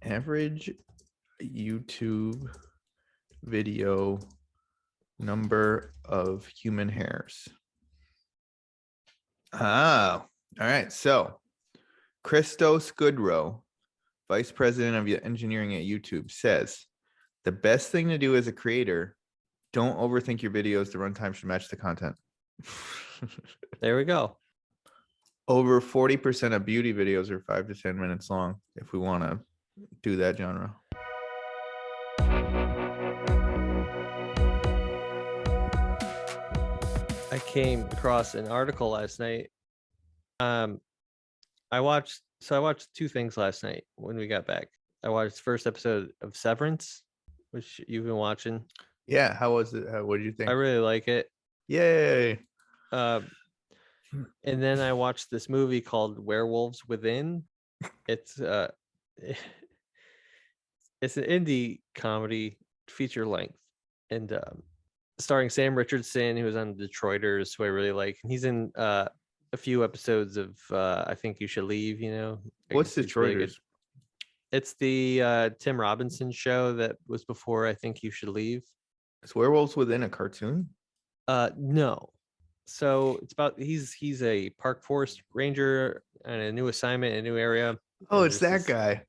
Average YouTube video number of human hairs. Oh, all right. So Christos Goodrow, vice president of engineering at YouTube, says the best thing to do as a creator, don't overthink your videos. The runtime should match the content. There we go. Over 40% of beauty videos are 5 to 10 minutes long if we want to do that genre. I came across an article last night. I watched two things last night when we got back. I watched the first episode of Severance, which you've been watching. Yeah, how was it? What did you think? I really like it. Yay. And then I watched this movie called Werewolves Within. It's an indie comedy, feature length, and starring Sam Richardson, who was on Detroiters, who I really like. And he's in a few episodes of I Think You Should Leave. What's Detroiters? Really, it's the Tim Robinson show that was before I Think You Should Leave. Is Werewolves Within a cartoon? No. So it's about he's a park forest ranger on a new assignment in a new area. Oh, it's that guy.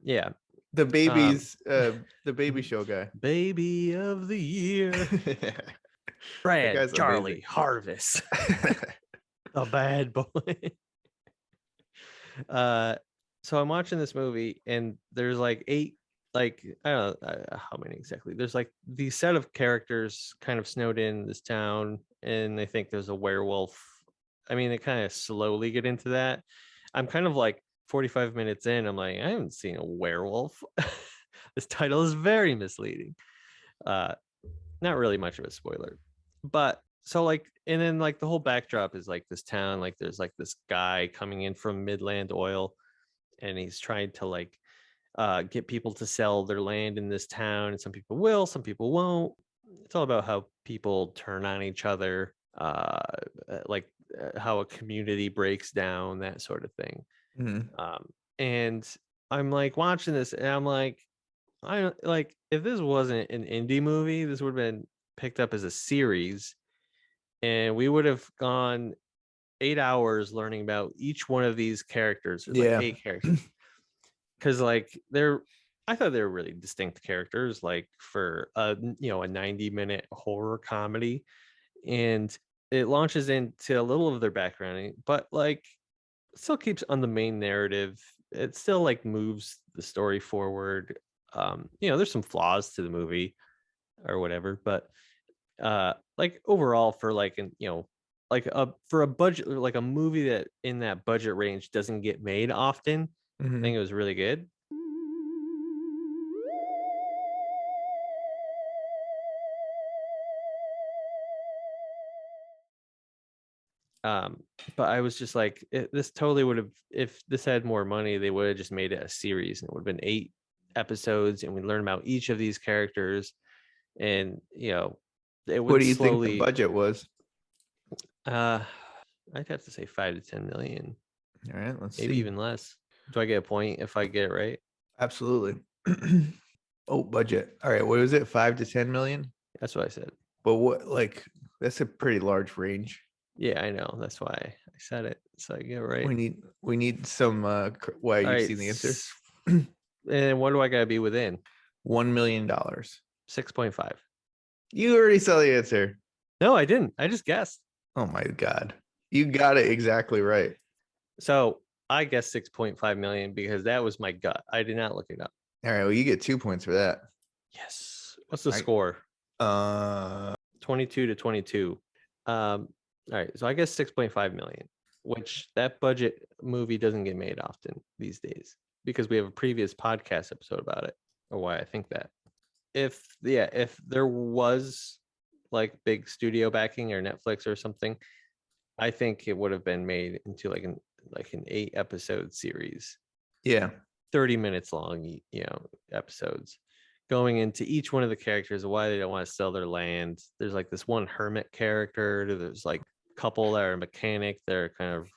Yeah. The babies, the baby show guy. Baby of the year. Brad Charlie amazing. Harvest. A bad boy. So I'm watching this movie and there's like 8, like I don't know how many exactly. There's like the set of characters kind of snowed in this town, and I think there's a werewolf. I mean, they kind of slowly get into that. I'm kind of like 45 minutes in, I'm like, I haven't seen a werewolf. This title is very misleading. Not really much of a spoiler, but so like, and then like the whole backdrop is like this town, like there's like this guy coming in from Midland Oil, and he's trying to like get people to sell their land in this town, and some people will, some people won't. It's all about how people turn on each other, how a community breaks down, that sort of thing. Mm-hmm. And I'm like watching this, and I'm like, I like, if this wasn't an indie movie, this would have been picked up as a series, and we would have gone 8 hours learning about each one of these characters. There's like 8 characters, because like I thought they were really distinct characters, like for a 90-minute horror comedy, and it launches into a little of their background, but like still keeps on the main narrative. It still like moves the story forward. There's some flaws to the movie or whatever, but like overall, for like for a budget, like a movie that in that budget range doesn't get made often, I think it was really good. But I was just like, this totally would have, if this had more money, they would have just made it a series, and it would have been 8 episodes, and we learn about each of these characters, and it would. What do you think the budget was? I'd have to say 5 to 10 million. All right, let's maybe see. Even less. Do I get a point if I get it right? Absolutely. Oh, budget. All right, what was it? 5 to 10 million? That's what I said. But what, like, that's a pretty large range. Yeah, I know. That's why I said it, so I get it right. We need some why you've seen the answer. And what do I gotta be within? $1 million. 6.5. You already saw the answer. No, I didn't. I just guessed. Oh my god, you got it exactly right. So I guessed 6.5 million because that was my gut. I did not look it up. All right, well, you get 2 points for that. Yes. What's the score? 22 to 22. All right, so I guess 6.5 million, which that budget movie doesn't get made often these days, because we have a previous podcast episode about it, or why I think that. If there was like big studio backing or Netflix or something, I think it would have been made into like an 8 episode series. Yeah. 30 minutes long, episodes, going into each one of the characters, why they don't want to sell their land. There's like this one hermit character. There's like a couple that are a mechanic. They're kind of,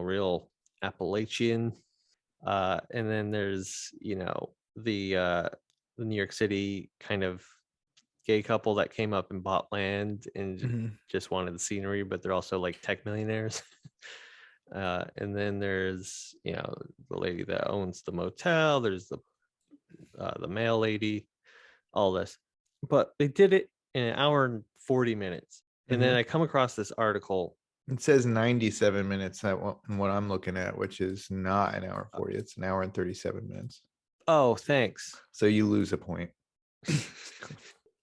real Appalachian. And then there's, the New York City kind of gay couple that came up and bought land and Mhm. just wanted the scenery, but they're also like tech millionaires. And then there's, the lady that owns the motel. There's the mail lady, all this. But they did it in an hour and 40 minutes. And then Mhm. I come across this article. It says 97 minutes in what I'm looking at, which is not an hour uh, 40. It's an hour and 37 minutes. Oh, thanks. So you lose a point.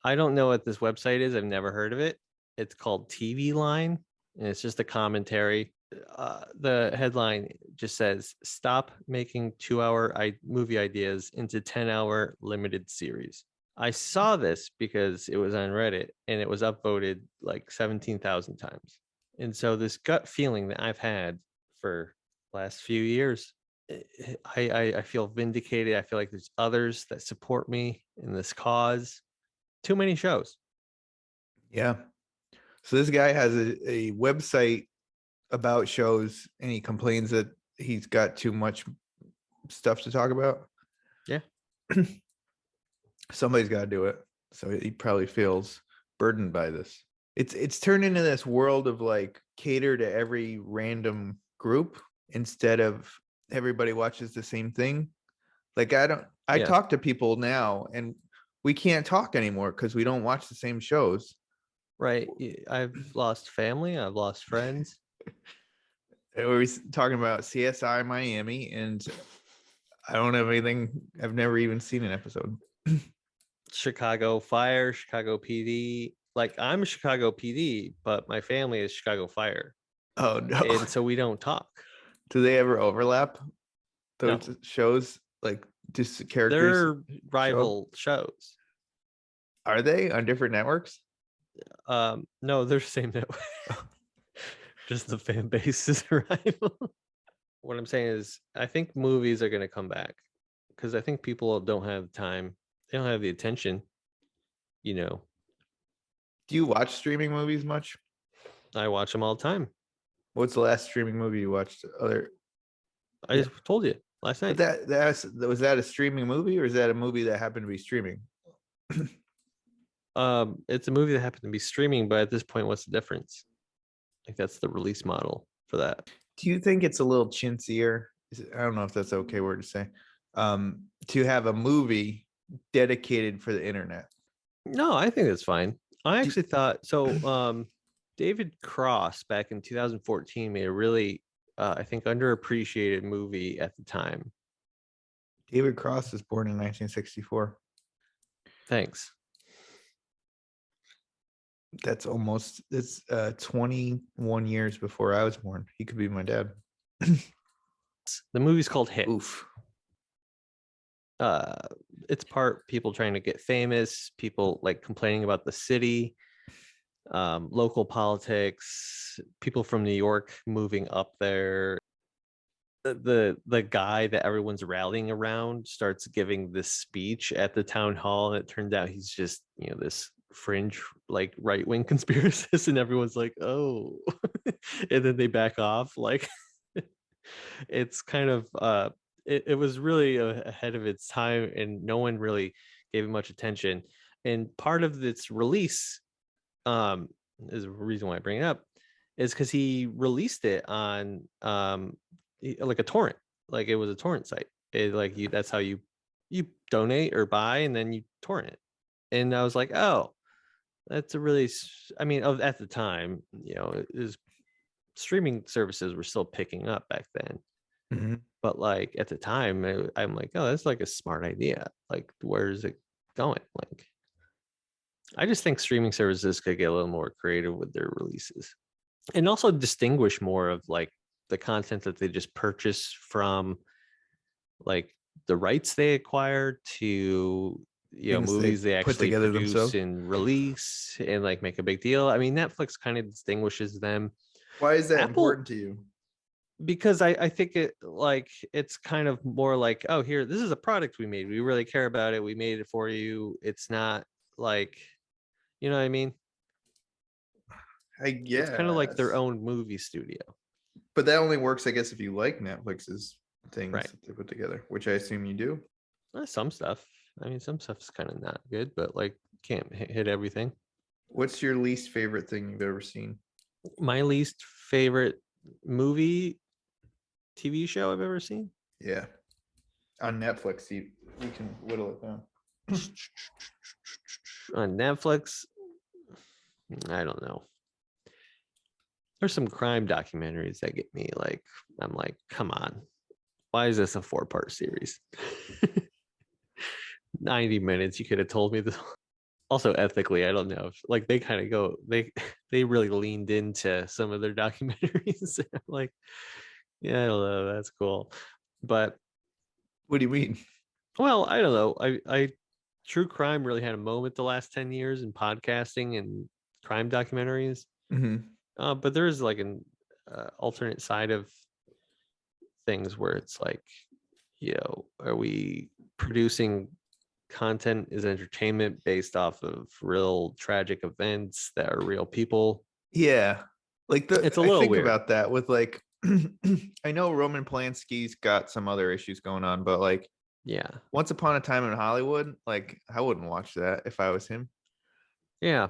I don't know what this website is. I've never heard of it. It's called TV Line, and it's just a commentary. The headline just says, "Stop making 2-hour movie ideas into 10-hour limited series." I saw this because it was on Reddit and it was upvoted like 17,000 times. And so this gut feeling that I've had for last few years, I feel vindicated. I feel like there's others that support me in this cause. Too many shows. Yeah. So this guy has a website about shows, and he complains that he's got too much stuff to talk about. Yeah. Somebody's got to do it. So he probably feels burdened by this. It's turned into this world of like cater to every random group instead of everybody watches the same thing. Like I Yeah. talk to people now and we can't talk anymore because we don't watch the same shows. Right. I've lost family. I've lost friends. We were talking about CSI Miami, and I don't have anything. I've never even seen an episode. Chicago Fire, Chicago PD. Like I'm Chicago PD, but my family is Chicago Fire. Oh no. And so we don't talk. Do they ever overlap No. those shows? Like just characters They're show up? rival shows. Are they on different networks? No, they're the same network. Just the fan base is rival. What I'm saying is I think movies are gonna come back because I think people don't have time. They don't have the attention. You know, Do you watch streaming movies much? I watch them all the time. What's the last streaming movie you watched? I Yeah. just told you last But night. was that a streaming movie, or is that a movie that happened to be streaming? It's a movie that happened to be streaming, but at this point, what's the difference? Like that's the release model for that. Do you think it's a little chintzier? I don't know if that's an okay word to say. To have a movie dedicated for the internet. No, I think that's fine. I Do- actually thought so. David Cross back in 2014 made a really, I think, underappreciated movie at the time. David Cross was born in 1964. Thanks. It's 21 years before I was born. He could be my dad. The movie's called Hit. Oof. Uh, it's part people trying to get famous, people like complaining about the city, local politics, people from New York moving up there. The guy that everyone's rallying around starts giving this speech at the town hall, and it turned out he's just this fringe like right-wing conspiracist, and everyone's like, oh. And then they back off. Like it's kind of it was really ahead of its time, and no one really gave it much attention. And part of its release is the reason why I bring it up is because he released it on like a torrent. Like it was a torrent site. That's how you donate or buy, and then you torrent it. And I was like, oh, that's a really, I mean, at the time, streaming services were still picking up back then. Mm-hmm. But like at the time, I'm like, oh, that's like a smart idea. Like, where is it going? Like, I just think streaming services could get a little more creative with their releases and also distinguish more of like the content that they just purchase from like the rights they acquire to Things they movies they put actually together produce themselves. and release and like make a big deal. I mean, Netflix kind of distinguishes them. Why is that Apple, important to you? because I think it's kind of more like, oh, here, this is a product we made. We really care about it. We made it for you. It's not like, you know what I mean? I guess. It's kind of like their own movie studio. But that only works, I guess, if you like Netflix's things Right. that they put together, which I assume you do. Some stuff. I mean, some stuff's kind of not good, but like can't hit everything. What's your least favorite thing you've ever seen? My least favorite movie, TV show I've ever seen. Yeah. On Netflix, we can whittle it down. On Netflix, I don't know. There's some crime documentaries that get me like, I'm like, come on, why is this a 4-part series? 90 minutes, you could have told me this. Also, ethically, I don't know if, like, they kind of go, they really leaned into some of their documentaries. I'm like, yeah, I don't know, that's cool, but What do you mean? well, I don't know. I true crime really had a moment the last 10 years in podcasting and crime documentaries. Mm-hmm. But there is like an alternate side of things where it's like, are we producing content as entertainment based off of real tragic events that are real people? Yeah. Like It's a I little think weird. about that with like I know Roman Polanski's got some other issues going on, but like Yeah. Once Upon a Time in Hollywood, like I wouldn't watch that if I was him. Yeah.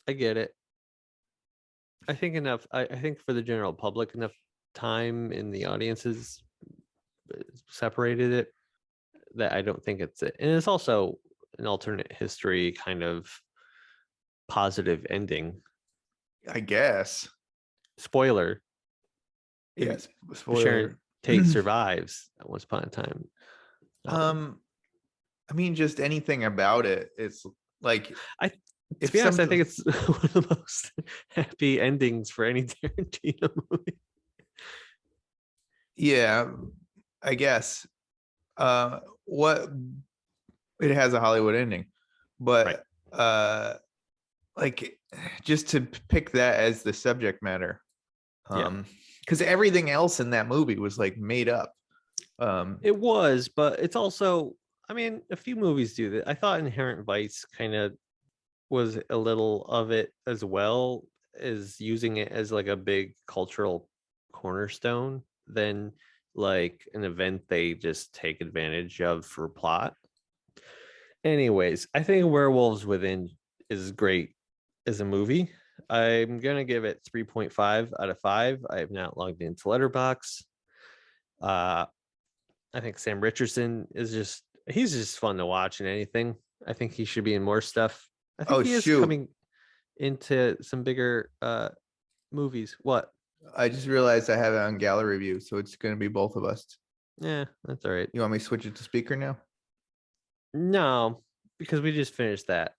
I get it. I think enough. I think for the general public, enough time in the audiences separated it that I don't think it's it. And it's also an alternate history kind of positive ending. I guess. Spoiler: if Yes. Sharon Spoiler. Tate survives at once upon a time. I mean, just anything about it. It's like I to if be honest, I something. think it's one of the most happy endings for any Tarantino movie. Yeah, I guess. What it has a Hollywood ending, Right. but like just to pick that as the subject matter, Yeah. because everything else in that movie was like made up. It was, but it's also, I mean, a few movies do that. I thought Inherent Vice kind of was a little of it as well, as using it as like a big cultural cornerstone than like an event they just take advantage of for plot. Anyways, I think Werewolves Within is great as a movie. I'm gonna give it 3.5 out of 5. I have not logged into Letterboxd. I think Sam Richardson is he's just fun to watch in anything. I think he should be in more stuff. I think oh he is shoot, coming into some bigger movies. What? I just realized I have it on gallery view, so it's gonna be both of us. Yeah, that's all right. You want me to switch it to speaker now? No, because we just finished that.